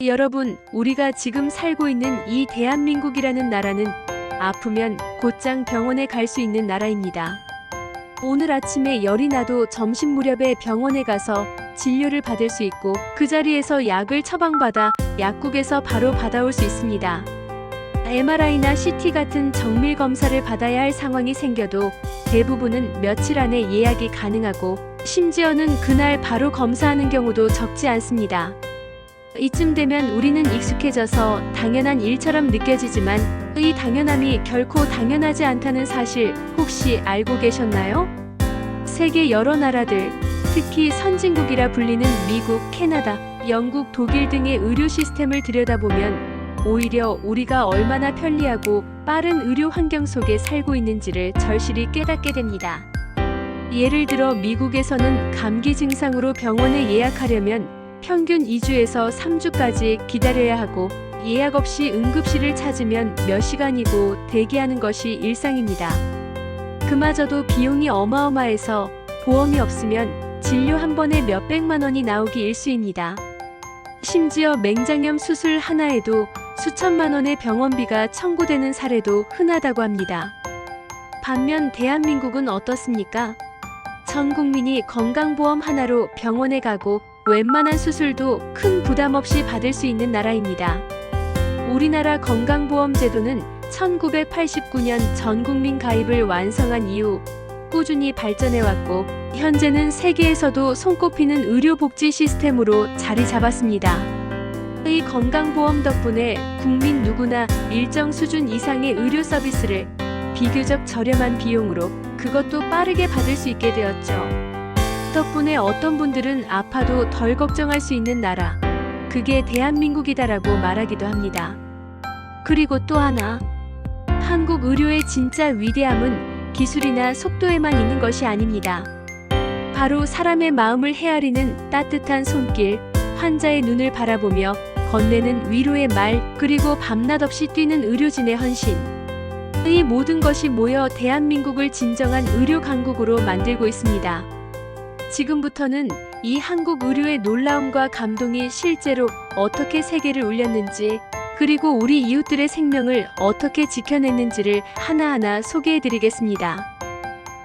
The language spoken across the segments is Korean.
여러분, 우리가 지금 살고 있는 이 대한민국이라는 나라는 아프면 곧장 병원에 갈 수 있는 나라입니다. 오늘 아침에 열이 나도 점심 무렵에 병원에 가서 진료를 받을 수 있고 그 자리에서 약을 처방받아 약국에서 바로 받아올 수 있습니다. MRI나 CT 같은 정밀 검사를 받아야 할 상황이 생겨도 대부분은 며칠 안에 예약이 가능하고 심지어는 그날 바로 검사하는 경우도 적지 않습니다. 이쯤 되면 우리는 익숙해져서 당연한 일처럼 느껴지지만 이 당연함이 결코 당연하지 않다는 사실 혹시 알고 계셨나요? 세계 여러 나라들, 특히 선진국이라 불리는 미국, 캐나다, 영국, 독일 등의 의료 시스템을 들여다보면 오히려 우리가 얼마나 편리하고 빠른 의료 환경 속에 살고 있는지를 절실히 깨닫게 됩니다. 예를 들어 미국에서는 감기 증상으로 병원에 예약하려면 평균 2주에서 3주까지 기다려야 하고 예약 없이 응급실을 찾으면 몇 시간이고 대기하는 것이 일상입니다. 그마저도 비용이 어마어마해서 보험이 없으면 진료 한 번에 몇백만 원이 나오기 일쑤입니다. 심지어 맹장염 수술 하나에도 수천만 원의 병원비가 청구되는 사례도 흔하다고 합니다. 반면 대한민국은 어떻습니까? 전 국민이 건강보험 하나로 병원에 가고 웬만한 수술도 큰 부담 없이 받을 수 있는 나라입니다. 우리나라 건강보험 제도는 1989년 전국민 가입을 완성한 이후 꾸준히 발전해왔고 현재는 세계에서도 손꼽히는 의료복지 시스템으로 자리 잡았습니다. 이 건강보험 덕분에 국민 누구나 일정 수준 이상의 의료 서비스를 비교적 저렴한 비용으로 그것도 빠르게 받을 수 있게 되었죠. 덕분에 어떤 분들은 아파도 덜 걱정할 수 있는 나라, 그게 대한민국이다라고 말하기도 합니다. 그리고 또 하나, 한국 의료의 진짜 위대함은 기술이나 속도에만 있는 것이 아닙니다. 바로 사람의 마음을 헤아리는 따뜻한 손길, 환자의 눈을 바라보며 건네는 위로의 말, 그리고 밤낮 없이 뛰는 의료진의 헌신. 이 모든 것이 모여 대한민국을 진정한 의료 강국으로 만들고 있습니다. 지금부터는 이 한국 의료의 놀라움과 감동이 실제로 어떻게 세계를 울렸는지, 그리고 우리 이웃들의 생명을 어떻게 지켜냈는지를 하나하나 소개해드리겠습니다.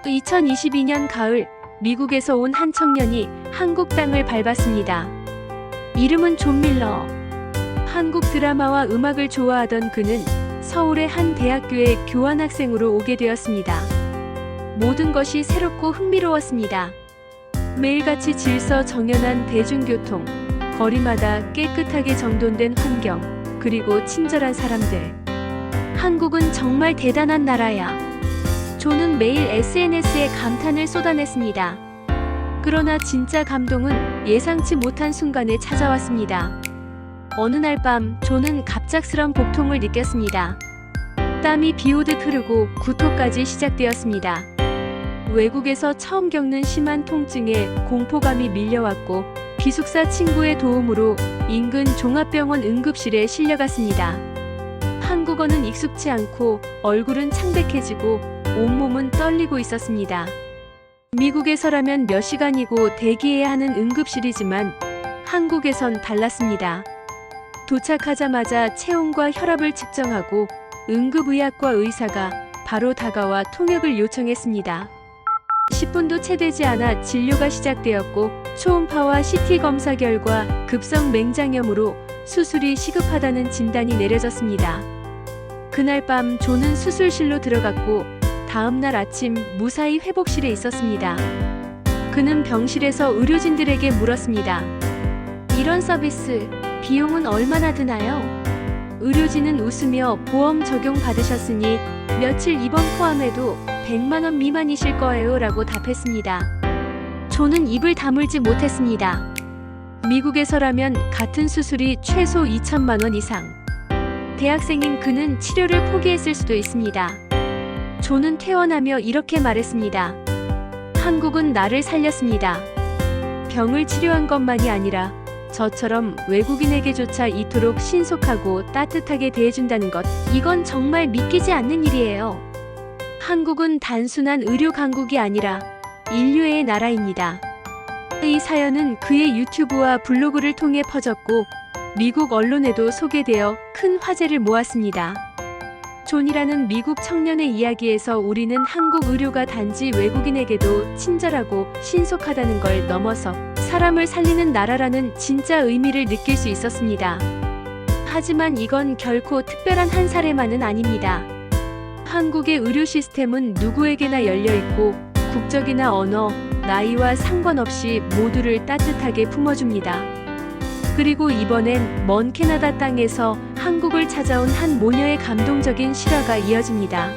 2022년 가을, 미국에서 온 한 청년이 한국 땅을 밟았습니다. 이름은 존 밀러. 한국 드라마와 음악을 좋아하던 그는 서울의 한 대학교에 교환학생으로 오게 되었습니다. 모든 것이 새롭고 흥미로웠습니다. 매일같이 질서 정연한 대중교통, 거리마다 깨끗하게 정돈된 환경, 그리고 친절한 사람들. 한국은 정말 대단한 나라야. 존은 매일 SNS에 감탄을 쏟아냈습니다. 그러나 진짜 감동은 예상치 못한 순간에 찾아왔습니다. 어느 날 밤 존은 갑작스런 복통을 느꼈습니다. 땀이 비오듯 흐르고 구토까지 시작되었습니다. 외국에서 처음 겪는 심한 통증에 공포감이 밀려왔고 기숙사 친구의 도움으로 인근 종합병원 응급실에 실려갔습니다. 한국어는 익숙치 않고 얼굴은 창백해지고 온몸은 떨리고 있었습니다. 미국에서라면 몇 시간이고 대기해야 하는 응급실이지만 한국에선 달랐습니다. 도착하자마자 체온과 혈압을 측정하고 응급의학과 의사가 바로 다가와 통역을 요청했습니다. 10분도 채 되지 않아 진료가 시작되었고 초음파와 CT 검사 결과 급성 맹장염으로 수술이 시급하다는 진단이 내려졌습니다. 그날 밤 존은 수술실로 들어갔고 다음날 아침 무사히 회복실에 있었습니다. 그는 병실에서 의료진들에게 물었습니다. 이런 서비스 비용은 얼마나 드나요? 의료진은 웃으며 보험 적용 받으셨으니 며칠 입원 포함해도 100만 원 미만이실 거예요 라고 답했습니다. 존은 입을 다물지 못했습니다. 미국에서라면 같은 수술이 최소 2천만 원 이상. 대학생인 그는 치료를 포기했을 수도 있습니다. 존은 퇴원하며 이렇게 말했습니다. 한국은 나를 살렸습니다. 병을 치료한 것만이 아니라 저처럼 외국인에게조차 이토록 신속하고 따뜻하게 대해준다는 것, 이건 정말 믿기지 않는 일이에요. 한국은 단순한 의료 강국이 아니라 인류의 나라입니다. 이 사연은 그의 유튜브와 블로그를 통해 퍼졌고 미국 언론에도 소개되어 큰 화제를 모았습니다. 존이라는 미국 청년의 이야기에서 우리는 한국 의료가 단지 외국인에게도 친절하고 신속하다는 걸 넘어서 사람을 살리는 나라라는 진짜 의미를 느낄 수 있었습니다. 하지만 이건 결코 특별한 한 사례만은 아닙니다. 한국의 의료 시스템은 누구에게나 열려있고 국적이나 언어, 나이와 상관없이 모두를 따뜻하게 품어줍니다. 그리고 이번엔 먼 캐나다 땅에서 한국을 찾아온 한 모녀의 감동적인 실화가 이어집니다.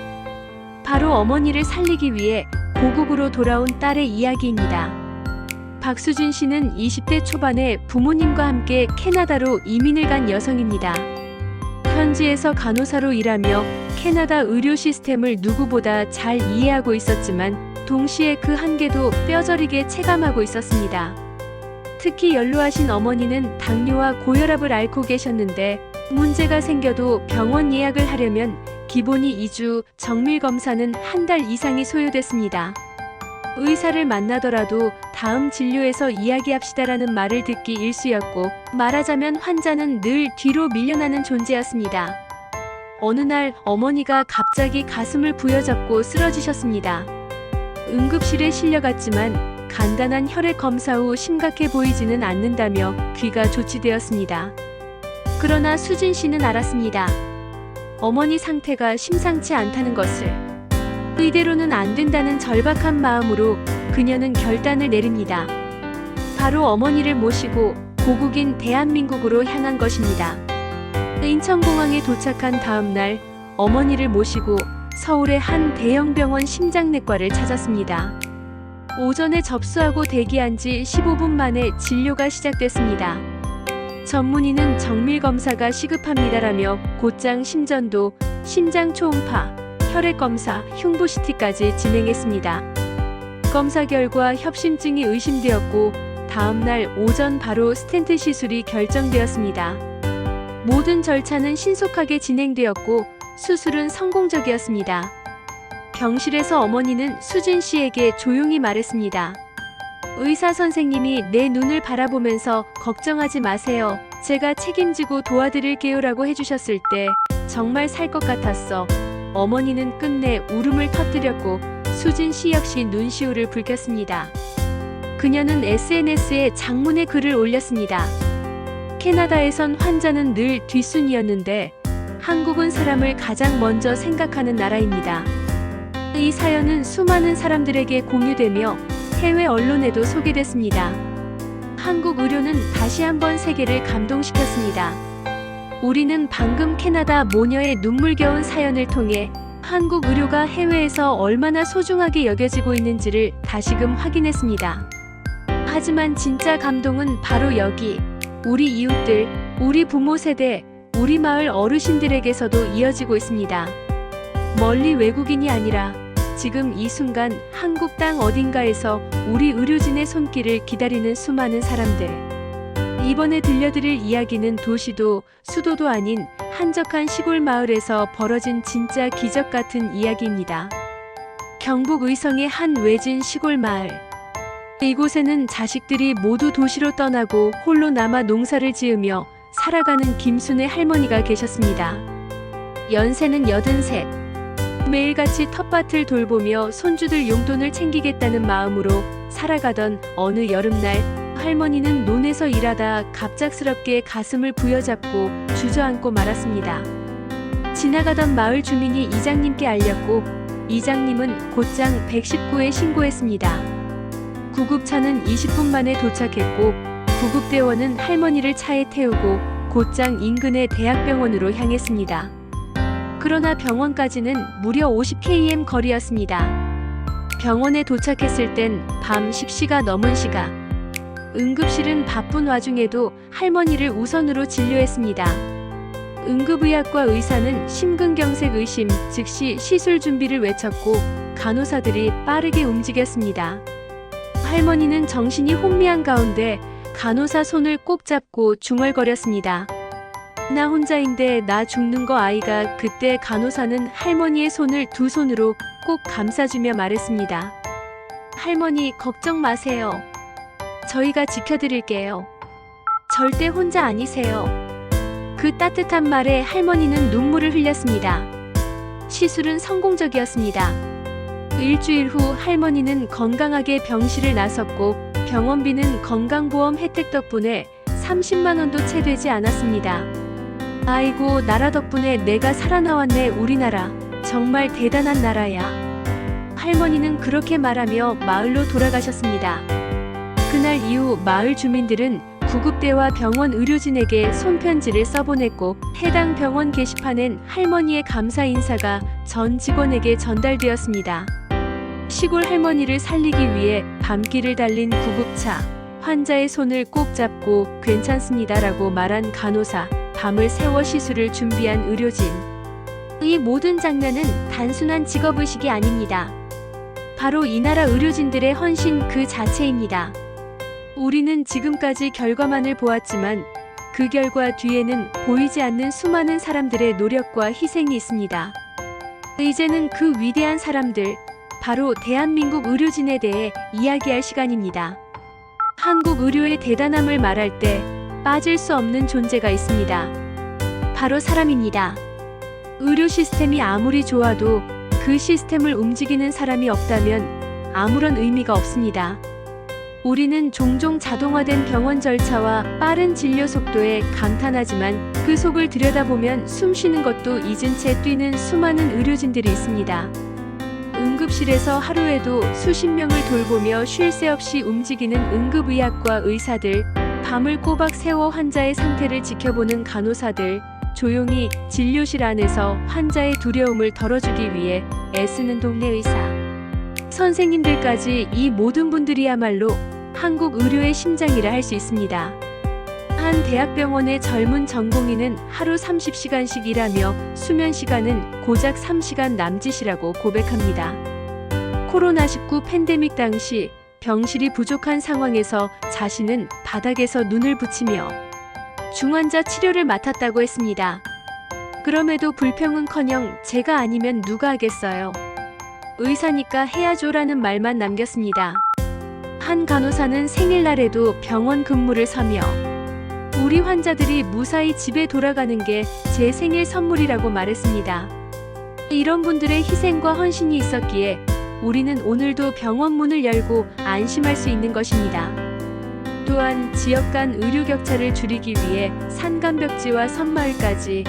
바로 어머니를 살리기 위해 고국으로 돌아온 딸의 이야기입니다. 박수진 씨는 20대 초반에 부모님과 함께 캐나다로 이민을 간 여성입니다. 현지에서 간호사로 일하며 캐나다 의료 시스템을 누구보다 잘 이해하고 있었지만 동시에 그 한계도 뼈저리게 체감하고 있었습니다. 특히 연로하신 어머니는 당뇨와 고혈압을 앓고 계셨는데 문제가 생겨도 병원 예약을 하려면 기본이 2주, 정밀 검사는 한 달 이상이 소요됐습니다. 의사를 만나더라도 다음 진료에서 이야기합시다라는 말을 듣기 일쑤였고 말하자면 환자는 늘 뒤로 밀려나는 존재였습니다. 어느 날 어머니가 갑자기 가슴을 부여잡고 쓰러지셨습니다. 응급실에 실려갔지만 간단한 혈액 검사 후 심각해 보이지는 않는다며 귀가 조치되었습니다. 그러나 수진 씨는 알았습니다. 어머니 상태가 심상치 않다는 것을. 이대로는 안 된다는 절박한 마음으로 그녀는 결단을 내립니다. 바로 어머니를 모시고 고국인 대한민국으로 향한 것입니다. 인천공항에 도착한 다음 날 어머니를 모시고 서울의 한 대형 병원 심장내과를 찾았습니다. 오전에 접수하고 대기한 지 15분 만에 진료가 시작됐습니다. 전문의는 정밀 검사가 시급합니다라며 곧장 심전도, 심장 초음파, 혈액 검사, 흉부 CT까지 진행했습니다. 검사 결과 협심증이 의심되었고 다음 날 오전 바로 스텐트 시술이 결정되었습니다. 모든 절차는 신속하게 진행되었고 수술은 성공적이었습니다. 병실에서 어머니는 수진 씨에게 조용히 말했습니다. 의사 선생님이 내 눈을 바라보면서 걱정하지 마세요. 제가 책임지고 도와드릴게요라고 해주셨을 때 정말 살 것 같았어. 어머니는 끝내 울음을 터뜨렸고 수진 씨 역시 눈시울을 붉혔습니다. 그녀는 SNS에 장문의 글을 올렸습니다. 캐나다에선 환자는 늘 뒷순이었는데 한국은 사람을 가장 먼저 생각하는 나라입니다. 이 사연은 수많은 사람들에게 공유되며 해외 언론에도 소개됐습니다. 한국 의료는 다시 한번 세계를 감동시켰습니다. 우리는 방금 캐나다 모녀의 눈물겨운 사연을 통해 한국 의료가 해외에서 얼마나 소중하게 여겨지고 있는지를 다시금 확인했습니다. 하지만 진짜 감동은 바로 여기, 우리 이웃들, 우리 부모 세대, 우리 마을 어르신들에게서도 이어지고 있습니다. 멀리 외국인이 아니라 지금 이 순간 한국 땅 어딘가에서 우리 의료진의 손길을 기다리는 수많은 사람들. 이번에 들려드릴 이야기는 도시도 수도도 아닌 한적한 시골 마을에서 벌어진 진짜 기적 같은 이야기입니다. 경북 의성의 한 외진 시골 마을. 이곳에는 자식들이 모두 도시로 떠나고 홀로 남아 농사를 지으며 살아가는 김순의 할머니가 계셨습니다. 연세는 83. 매일같이 텃밭을 돌보며 손주들 용돈을 챙기겠다는 마음으로 살아가던 어느 여름날 할머니는 논에서 일하다 갑작스럽게 가슴을 부여잡고 주저앉고 말았습니다. 지나가던 마을 주민이 이장님께 알렸고 이장님은 곧장 119에 신고했습니다. 구급차는 20분 만에 도착했고 구급대원은 할머니를 차에 태우고 곧장 인근의 대학병원으로 향했습니다. 그러나 병원까지는 무려 50km 거리였습니다. 병원에 도착했을 땐 밤 10시가 넘은 시각. 응급실은 바쁜 와중에도 할머니를 우선으로 진료했습니다. 응급의학과 의사는 심근경색 의심, 즉시 시술 준비를 외쳤고 간호사들이 빠르게 움직였습니다. 할머니는 정신이 혼미한 가운데 간호사 손을 꼭 잡고 중얼거렸습니다. 나 혼자인데 나 죽는 거 아이가. 그때 간호사는 할머니의 손을 두 손으로 꼭 감싸주며 말했습니다. 할머니 걱정 마세요. 저희가 지켜드릴게요. 절대 혼자 아니세요. 그 따뜻한 말에 할머니는 눈물을 흘렸습니다. 시술은 성공적이었습니다. 일주일 후 할머니는 건강하게 병실을 나섰고 병원비는 건강보험 혜택 덕분에 30만 원도 채 되지 않았습니다. 아이고, 나라 덕분에 내가 살아나왔네. 우리나라 정말 대단한 나라야. 할머니는 그렇게 말하며 마을로 돌아가셨습니다. 그날 이후 마을 주민들은 구급대와 병원 의료진에게 손편지를 써보냈고 해당 병원 게시판엔 할머니의 감사 인사가 전 직원에게 전달되었습니다. 시골 할머니를 살리기 위해 밤길을 달린 구급차, 환자의 손을 꼭 잡고 괜찮습니다라고 말한 간호사, 밤을 새워 시술을 준비한 의료진. 이 모든 장면은 단순한 직업의식이 아닙니다. 바로 이 나라 의료진들의 헌신 그 자체입니다. 우리는 지금까지 결과만을 보았지만 그 결과 뒤에는 보이지 않는 수많은 사람들의 노력과 희생이 있습니다. 이제는 그 위대한 사람들, 바로 대한민국 의료진에 대해 이야기할 시간입니다. 한국 의료의 대단함을 말할 때 빠질 수 없는 존재가 있습니다. 바로 사람입니다. 의료 시스템이 아무리 좋아도 그 시스템을 움직이는 사람이 없다면 아무런 의미가 없습니다. 우리는 종종 자동화된 병원 절차와 빠른 진료 속도에 감탄하지만 그 속을 들여다보면 숨 쉬는 것도 잊은 채 뛰는 수많은 의료진들이 있습니다. 응급실에서 하루에도 수십 명을 돌보며 쉴 새 없이 움직이는 응급의학과 의사들, 밤을 꼬박 새워 환자의 상태를 지켜보는 간호사들, 조용히 진료실 안에서 환자의 두려움을 덜어주기 위해 애쓰는 동네 의사, 선생님들까지 이 모든 분들이야말로 한국 의료의 심장이라 할 수 있습니다. 한 대학병원의 젊은 전공의는 하루 30시간씩 일하며 수면 시간은 고작 3시간 남짓이라고 고백합니다. 코로나19 팬데믹 당시 병실이 부족한 상황에서 자신은 바닥에서 눈을 붙이며 중환자 치료를 맡았다고 했습니다. 그럼에도 불평은커녕 제가 아니면 누가 하겠어요. 의사니까 해야죠라는 말만 남겼습니다. 한 간호사는 생일날에도 병원 근무를 서며 우리 환자들이 무사히 집에 돌아가는 게 제 생일 선물이라고 말했습니다. 이런 분들의 희생과 헌신이 있었기에 우리는 오늘도 병원 문을 열고 안심할 수 있는 것입니다. 또한 지역 간 의료 격차를 줄이기 위해 산간벽지와 섬마을까지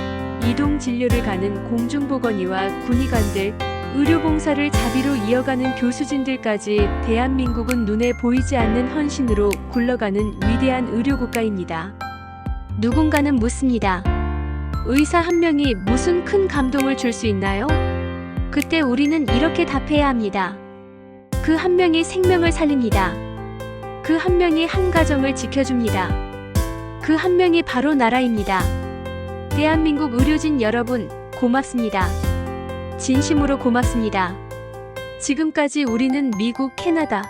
이동 진료를 가는 공중보건의와 군의관들, 의료봉사를 자비로 이어가는 교수진들까지 대한민국은 눈에 보이지 않는 헌신으로 굴러가는 위대한 의료국가입니다. 누군가는 묻습니다. 의사 한 명이 무슨 큰 감동을 줄 수 있나요? 그때 우리는 이렇게 답해야 합니다. 그 한 명이 생명을 살립니다. 그 한 명이 한 가정을 지켜줍니다. 그 한 명이 바로 나라입니다. 대한민국 의료진 여러분, 고맙습니다. 진심으로 고맙습니다. 지금까지 우리는 미국, 캐나다,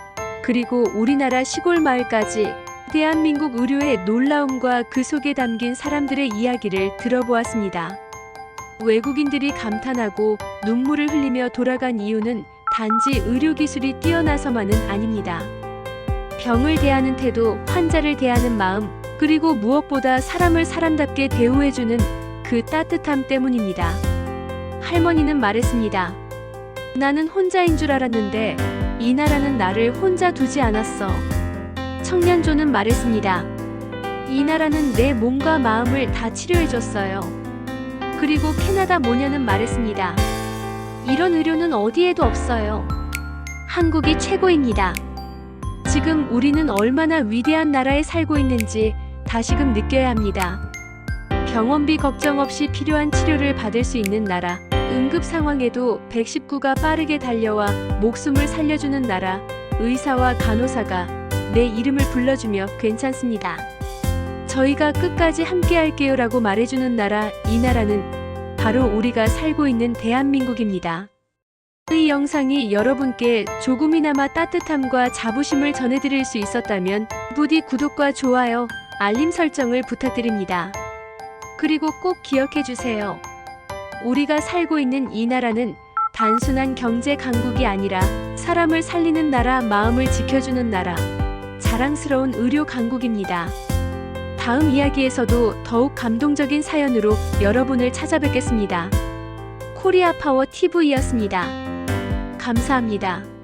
그리고 우리나라 시골 마을까지 대한민국 의료의 놀라움과 그 속에 담긴 사람들의 이야기를 들어보았습니다. 외국인들이 감탄하고 눈물을 흘리며 돌아간 이유는 단지 의료기술이 뛰어나서만은 아닙니다. 병을 대하는 태도, 환자를 대하는 마음, 그리고 무엇보다 사람을 사람답게 대우해주는 그 따뜻함 때문입니다. 할머니는 말했습니다. 나는 혼자인 줄 알았는데 이 나라는 나를 혼자 두지 않았어. 청년조는 말했습니다. 이 나라는 내 몸과 마음을 다 치료해줬어요. 그리고 캐나다 모녀는 말했습니다. 이런 의료는 어디에도 없어요. 한국이 최고입니다. 지금 우리는 얼마나 위대한 나라에 살고 있는지 다시금 느껴야 합니다. 병원비 걱정 없이 필요한 치료를 받을 수 있는 나라, 응급 상황에도 119가 빠르게 달려와 목숨을 살려주는 나라, 의사와 간호사가 내 이름을 불러주며 괜찮습니다. 저희가 끝까지 함께 할게요 라고 말해주는 나라, 이 나라는 바로 우리가 살고 있는 대한민국입니다. 이 영상이 여러분께 조금이나마 따뜻함과 자부심을 전해드릴 수 있었다면 부디 구독과 좋아요, 알림 설정을 부탁드립니다. 그리고 꼭 기억해주세요. 우리가 살고 있는 이 나라는 단순한 경제 강국이 아니라 사람을 살리는 나라, 마음을 지켜주는 나라, 자랑스러운 의료 강국입니다. 다음 이야기에서도 더욱 감동적인 사연으로 여러분을 찾아뵙겠습니다. 코리아 파워 TV였습니다. 감사합니다.